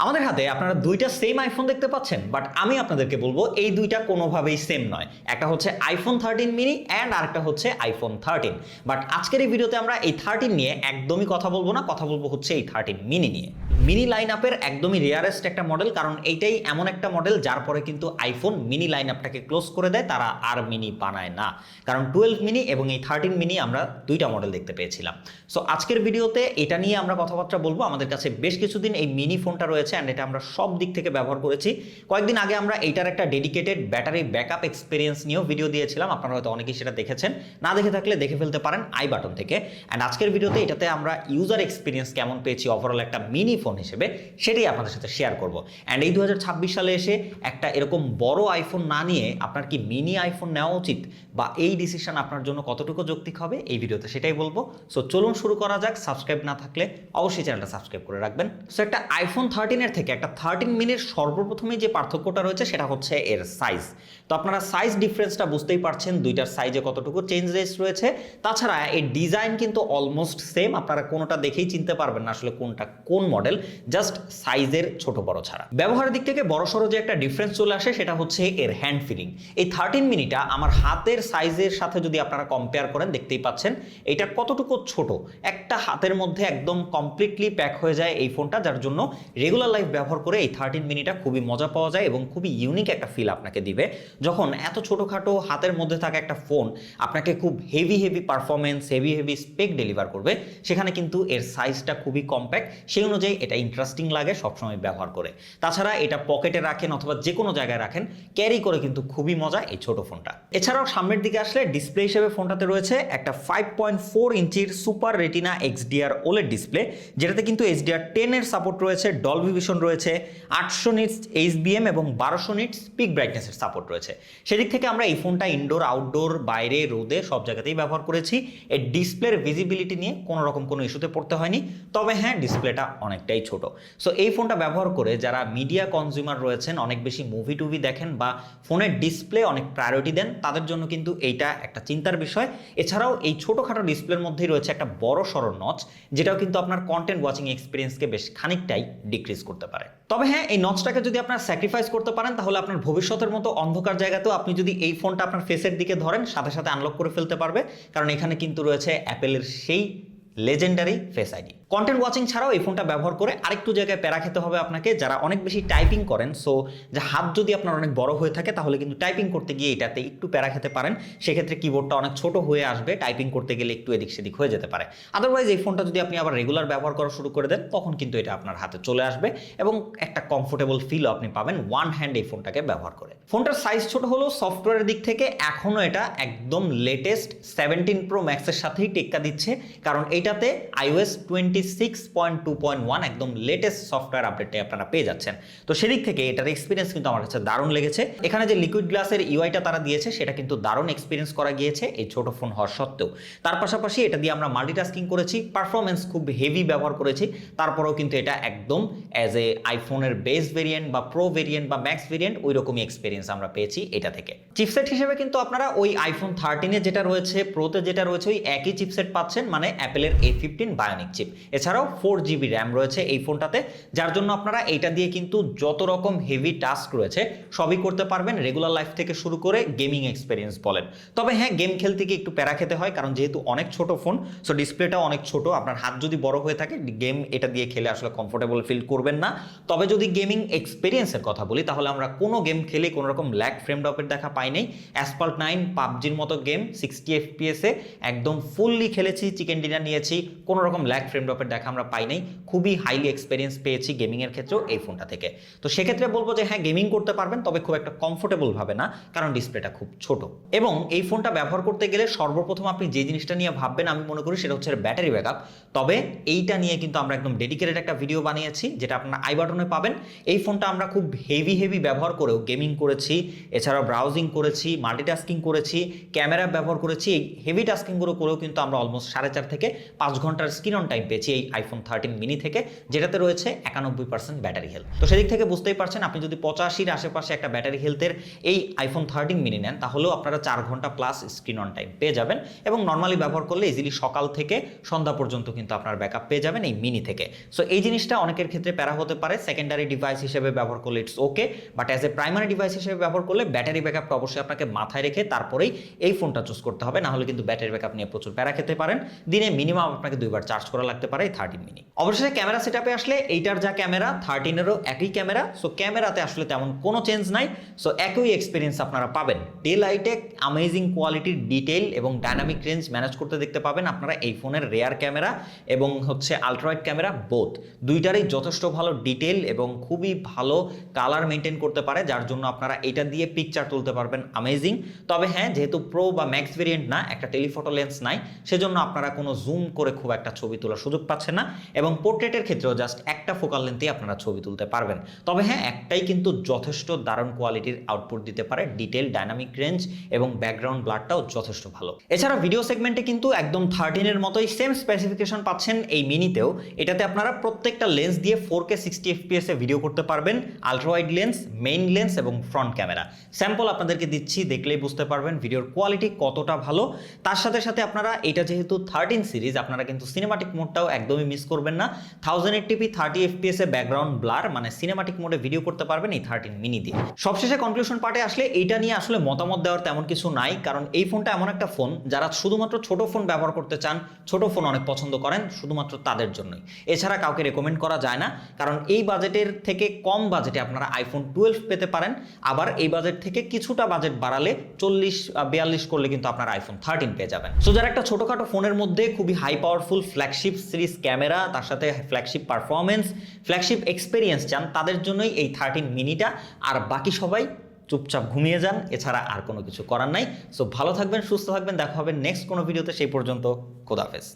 আমাদের হাতে আপনারা দুইটা সেম আইফোন দেখতে পাচ্ছেন, বাট আমি আপনাদেরকে বলবো এই দুইটা কোনোভাবেই সেম নয়। একটা হচ্ছে আইফোন 13 মিনি অ্যান্ড আরেকটা হচ্ছে আইফোন 13। বাট আজকের এই ভিডিওতে আমরা এই 13 নিয়ে একদমই কথা বলবো না, কথা বলবো হচ্ছে এই 13 মিনি নিয়ে। মিনি লাইন আপের একদমই রেয়ারেস্ট একটা মডেল, কারণ এইটাই এমন একটা মডেল যার পরে কিন্তু আইফোন মিনি লাইন আপটাকে ক্লোজ করে দেয়, তারা আর মিনি বানায় না। কারণ 12 মিনি এবং এই 13 মিনি আমরা দুইটা মডেল দেখতে পেয়েছিলাম। সো আজকের ভিডিওতে এটা নিয়ে আমরা কথাবার্তা বলবো। আমাদের কাছে বেশ কিছুদিন এই মিনি ফোনটা রয়েছে অ্যান্ড এটা আমরা সব দিক থেকে ব্যবহার করেছি। কয়েকদিন আগে আমরা এইটার একটা ডেডিকেটেড ব্যাটারি ব্যাকআপ এক্সপিরিয়েন্স নিয়েও ভিডিও দিয়েছিলাম, আপনারা হয়তো অনেকেই সেটা দেখেছেন। না দেখে থাকলে দেখে ফেলতে পারেন আই বাটন থেকে। অ্যান্ড আজকের ভিডিওতে এটাতে আমরা ইউজার এক্সপিরিয়েন্স কেমন পেয়েছি ওভারঅল একটা মিনি ফোন হিসেবে, সেটাই আপনাদের সাথে শেয়ার করব। অ্যান্ড এই 2026 সালে এসে একটা এরকম বড় আইফোন না নিয়ে আপনার কি মিনি আইফোন নেওয়া উচিত, বা এই ডিসিশন আপনার জন্য কতটুকু যৌক্তিক হবে, এই ভিডিওতে সেটাই বলবো। সো চলুন শুরু করা যাক। সাবস্ক্রাইব না থাকলে অবশ্যই চ্যানেলটা সাবস্ক্রাইব করে রাখবেন। সো একটা আইফোন 13 এর থেকে একটা 13 মিনির সর্বপ্রথমেই যে পার্থক্যটা রয়েছে সেটা হচ্ছে এর সাইজ। তো আপনারা সাইজ ডিফারেন্সটা বুঝতেই পারছেন, দুইটার সাইজে কতটুকু চেঞ্জেস রয়েছে। তাছাড়া এর ডিজাইন কিন্তু অলমোস্ট সেম, আপনারা কোনোটা দেখেই চিনতে পারবেন না আসলে কোনটা কোন মডেল, জাস্ট সাইজের ছোট বড় ছাড়া। ব্যবহারের দিক থেকে বড়সড় যে একটা ডিফারেন্স চলে আসে সেটা হচ্ছে এর হ্যান্ড ফিলিং। এই 13 মিনিটা আমার হাতের সাইজের সাথে যদি আপনারা কম্পেয়ার করেন, দেখতেই পাচ্ছেন এটা কতটুকু ছোট। একটা হাতের মধ্যে একদম কমপ্লিটলি প্যাক হয়ে যায় এই ফোনটা, যার জন্য রেগুলার লাইফ ব্যবহার করে এই 13 মিনিটা খুবই মজা পাওয়া যায় এবং খুবই ইউনিক একটা ফিল আপনাকে দিবে। যখন এত ছোটোখাটো হাতের মধ্যে থাকা একটা ফোন আপনাকে খুব heavy performance, heavy spec deliver করবে, সেখানে কিন্তু এর সাইজটা খুবই কম্প্যাক্ট, সেই অনুযায়ী এটা ইন্টারেস্টিং লাগে সবসময় ব্যবহার করে। তাছাড়া এটা পকেটে রাখেন অথবা যে কোনো জায়গায় রাখেন, ক্যারি করে কিন্তু খুবই মজা এই ছোট ফোনটা। এছাড়াও সামনের দিকে আসলে ডিসপ্লে হিসেবে ফোনটাতে রয়েছে একটা 5.4 ইঞ্চির super retina XDR OLED display, যেটাতে কিন্তু HDR10 এর সাপোর্ট রয়েছে, ডলবি ভিশন রয়েছে, 800 নিটস HBM এবং 1200 নিটস পিক ব্রাইটনেসের সাপোর্ট রয়েছে। সেদিক থেকে আমরা এই ফোনটা ইনডোর, আউটডোর, বাইরে, রোদে সব জায়গাতেই ব্যবহার করেছি। এর ডিসপ্লের ভিজিবিলিটি নিয়ে কোনো ইস্যুতে পড়তে হয়নি। তবে হ্যাঁ, ডিসপ্লেটা অনেকটাই ছোট। সো এই ফোনটা ব্যবহার করে যারা মিডিয়া কনজিউমার রয়েছেন, অনেক বেশি মুভি টুভি দেখেন বা ফোনের ডিসপ্লে অনেক প্রায়োরিটি দেন, তাদের জন্য কিন্তু এইটা একটা চিন্তার বিষয়। এছাড়াও এই ছোটোখাটো ডিসপ্লের মধ্যেই রয়েছে একটা বড় সড়ো নচ, যেটাও কিন্তু আপনার কন্টেন্ট ওয়াচিং এক্সপিরিয়েন্সকে বেশ খানিকটাই ডিক্রিজ করতে পারে। তবে হ্যাঁ, এই নচটাকে যদি আপনার স্যাক্রিফাইস করতে পারেন, তাহলে আপনার ভবিষ্যতের মতো অন্ধকার জায়গাতেও আপনি যদি এই ফোনটা আপনার ফেসের দিকে ধরেন, সাথে সাথে আনলক করে ফেলতে পারবে, কারণ এখানে কিন্তু রয়েছে অ্যাপেলের সেই legendary face ID. Content watching ছাড়াও এই ফোনটা ব্যবহার করে আরেকটু জায়গায় প্যারা খেতে হবে আপনাকে, যারা অনেক বেশি টাইপিং করেন। সো যে হাত যদি আপনার অনেক বড় হয়ে থাকে, তাহলে কিন্তু টাইপিং করতে গিয়ে এটাতে একটু প্যারা খেতে পারেন। সেক্ষেত্রে কিবোর্ডটা অনেক ছোট হয়ে আসবে, টাইপিং করতে গেলে একটু এদিক সেদিক হয়ে যেতে পারে। আদারওয়াইজ এই ফোনটা যদি আপনি আবার রেগুলার ব্যবহার করা শুরু করে দেন, তখন কিন্তু এটা আপনার হাতে চলে আসবে এবং একটা কমফোর্টেবল ফিলও আপনি পাবেন ওয়ান হ্যান্ড এই ফোনটাকে ব্যবহার করে। ফোনটার সাইজ ছোট হলেও সফটওয়্যারের দিক থেকে এখনও এটা একদম লেটেস্ট 17 Pro Max এর সাথেই টেক্কা দিচ্ছে, কারণ এইটাতে iOS 26.2.1 একদম লেটেস্ট সফটওয়্যার আপডেটে আপনারা পেয়ে যাচ্ছেন। তো সেদিক থেকে এটার এক্সপিরিয়েন্স কিন্তু আমার কাছে দারুণ লেগেছে। এখানে যে লিকুইড গ্লাসের ইউআইটা তারা দিয়েছে, সেটা কিন্তু দারুণ এক্সপিরিয়েন্স করা গিয়েছে এই ছোট ফোন হওয়ার সত্ত্বেও। তার পাশাপাশি এটা দিয়ে আমরা মাল্টিটাস্কিং করেছি, পারফরমেন্স খুব হেভি ব্যবহার করেছি, তারপরেও কিন্তু এটা একদম অ্যাজ এ আইফোনের বেস ভেরিয়েন্ট বা প্রো ভেরিয়েন্ট বা ম্যাক্স ভেরিয়েন্ট ওই রকমই এক্সপিরিয়েন্স আমরা পেয়েছি এটা থেকে। চিপসেট হিসেবে কিন্তু আপনারা ওই আইফোন 13 যেটা রয়েছে, প্রোতে যেটা রয়েছে, ওই একই চিপসেট পাচ্ছেন, মানে অ্যাপেলের A15 বায়োনিক চিপ। এছাড়াও 4GB র্যাম রয়েছে এই ফোনটাতে, যার জন্য আপনারা এইটা দিয়ে কিন্তু যত রকম হেভি টাস্ক রয়েছে সবই করতে পারবেন, রেগুলার লাইফ থেকে শুরু করে গেমিং এক্সপিরিয়েন্স বলেন। তবে হ্যাঁ, গেম খেলতে গিয়ে একটু প্যারা খেতে হয়, কারণ যেহেতু অনেক ছোট ফোন, সো ডিসপ্লেটাও অনেক ছোট। আপনার হাত যদি বড় হয়ে থাকে, গেম এটা দিয়ে খেলে আসলে কমফোর্টেবল ফিল করবেন না। তবে যদি গেমিং এক্সপিরিয়েন্সের কথা বলি, তাহলে আমরা কোনো গেম খেলে কোনো রকম ল্যাগ ফ্রেম ড্রপের দেখা পাই নাই। অ্যাসফল্ট 9, পাবজির মতো গেম 60 FPS এ একদম ফুললি খেলেছি, চিকেন ডিনার নিয়েছি, কোনো রকম ল্যাগ ফ্রেম ড্রপের দেখা আমরা পাই নাই। খুবই হাইলি এক্সপিরিয়েন্স পেয়েছি গেমিংয়ের ক্ষেত্রেও এই ফোনটা থেকে। তো সেক্ষেত্রে বলবো যে হ্যাঁ, গেমিং করতে পারবেন, তবে খুব একটা কমফোর্টেবল ভাবে না, কারণ ডিসপ্লেটা খুব ছোট। এবং এই ফোনটা ব্যবহার করতে গেলে সর্বপ্রথম আপনি যে জিনিসটা নিয়ে ভাববেন, আমি মনে করি সেটা হচ্ছে ব্যাটারি ব্যাকআপ। তবে এইটা নিয়ে কিন্তু আমরা একদম ডেডিকেটেড একটা ভিডিও বানিয়েছি, যেটা আপনারা আই বাটনে পাবেন। এই ফোনটা আমরা খুব হেভি ব্যবহার করেও গেমিং করেছি, এছাড়াও ব্রাউজিং করেছি, মাল্টিটাস্কিং করেছি, ক্যামেরা ব্যবহার করেছি। এই হেভি টাস্কিংগুলো করেও কিন্তু আমরা অলমোস্ট 4.5 থেকে 5 ঘন্টার স্ক্রিন অন টাইম পেয়েছি পেয়েছি এই আইফোন 13 মিনি থেকে, যেটাতে রয়েছে 91% ব্যাটারি হেলথ। তো সেদিক থেকে বুঝতেই পারছেন, আপনি যদি 85-র আশেপাশে একটা ব্যাটারি হেলথের এই আইফোন 13 মিনি নেন, তাহলেও আপনারা 4 ঘন্টা প্লাস স্ক্রিন অন টাইম পেয়ে যাবেন, এবং নর্মালি ব্যবহার করলে ইজিলি সকাল থেকে সন্ধ্যা পর্যন্ত কিন্তু আপনার ব্যাকআপ পেয়ে যাবেন এই মিনি থেকে। সো এই জিনিসটা অনেকের ক্ষেত্রে প্যারা হতে পারে, সেকেন্ডারি ডিভাইস হিসেবে ব্যবহার করলে it's okay, but as a primary device হিসেবে ব্যবহার করলে ব্যাটারি ব্যাকআপটা অবশ্যই আপনাকে মাথায় রেখে তারপরেই এই ফোনটা চুজ করতে হবে, না হলে কিন্তু ব্যাটারি ব্যাকআপ নিয়ে প্রচুর প্যারা খেতে পারেন। দিনে মিনিমাম আপনাকে 2বার চার্জ করা লাগতে পারে এই 13 মিনি। অবশ্যই ক্যামেরা সেটআপে আসলে এইটার যা ক্যামেরা 13-এরও একই ক্যামেরা, সো ক্যামেরাতে আসলে তেমন কোনো চেঞ্জ নাই, সো একই এক্সপিরিয়েন্স আপনারা পাবেন। ডে লাইটে অ্যামেজিং কোয়ালিটির ডিটেইল এবং ডাইনামিক রেঞ্জ ম্যানেজ করতে দেখতে পাবেন আপনারা এই ফোনের রেয়ার ক্যামেরা এবং হচ্ছে আলট্রাওয়াইড ক্যামেরা বোথ, দুইটারই যথেষ্ট ভালো ডিটেইল এবং খুবই ভালো কালার মেনটেন করতে পারে, যার জন্য আপনারা এটা দিয়ে পিকচার তুলতে পারবেন অ্যামেজিং। তবে হ্যাঁ, যেহেতু প্রো বা ম্যাক্স ভেরিয়েন্ট না, একটা টেলিফটো লেন্স নাই, সেজন্য আপনারা কোনো জুম করে খুব একটা ছবি তোলার সুযোগ পাচ্ছেন না, এবং পোর্ট্রেটের ক্ষেত্রেও জাস্ট একটা ফোকাল লেন্থেই আপনারা ছবি তুলতে পারবেন। তবে হ্যাঁ, একটাই কিন্তু যথেষ্ট দারুণ কোয়ালিটির আউটপুট দিতে পারে, ডিটেল, ডাইনামিক রেঞ্জ এবং ব্যাকগ্রাউন্ড ব্লারটাও যথেষ্ট ভালো। এছাড়া ভিডিও সেগমেন্টে কিন্তু একদম 13-এর মতোই সেম স্পেসিফিকেশন পাচ্ছেন এই মিনিতেও। এটাতে আপনারা প্রত্যেকটা লেন্স দিয়ে 4K 60 FPS এ ভিডিও করতে পারবেন, আলট্রাওয়াইড লেন্স, মেইন লেন্স এবং ফ্রন্ট ক্যামেরা। স্যাম্পল আপনাদেরকে দিচ্ছি, দেখলেই বুঝতে পারবেন ভিডিওর কোয়ালিটি কতটা ভালো। তার সাথে সাথে আপনারা এটা যেহেতু 13 সিরিজ, আপনারা কিন্তু সিনেমাটিক মোডটাও একদমই মিস করবেন না। 1080p 30 FPS এ ব্যাকগ্রাউন্ড ব্লার, মানে সিনেমাটিক মোডে ভিডিও করতে পারবেন এই 13 মিনি দিয়ে। সবশেষে কনক্লুশন পার্টে আসলে এইটা নিয়ে আসলে মতামত দেওয়ার তেমন কিছু নাই, কারণ এই ফোনটা এমন একটা ফোন যারা শুধুমাত্র ছোট ফোন ব্যবহার করতে চান, ছোট ফোন অনেক পছন্দ করেন, শুধুমাত্র তাদের জন্যই। এছাড়া কাউকে রেকমেন্ড করা যায় না, কারণ এই বাজেটের থেকে কম বাজেটে আপনারা আইফোন 12 পেতে পারেন, আবার এই বাজেট থেকে কিছুটা বাজেট বাড়ালে 40-42 করলে কিন্তু আপনারা আইফোন 13 পেয়ে যাবেন। সো যারা একটা ছোটখাটো ফোনের মধ্যে খুবই high powerful flagship series camera, তার সাথে ফ্ল্যাগশিপ পারফরমেন্স, ফ্ল্যাগশিপ এক্সপিরিয়েন্স চান, তাদের জন্যই এই 13 মিনিটা। আর বাকি সবাই চুপচাপ ঘুমিয়ে যান, এছাড়া আর কোনো কিছু করার নাই। সো ভালো থাকবেন, সুস্থ থাকবেন, দেখা হবে নেক্সট কোনো ভিডিওতে। সেই পর্যন্ত খোদা হাফেজ।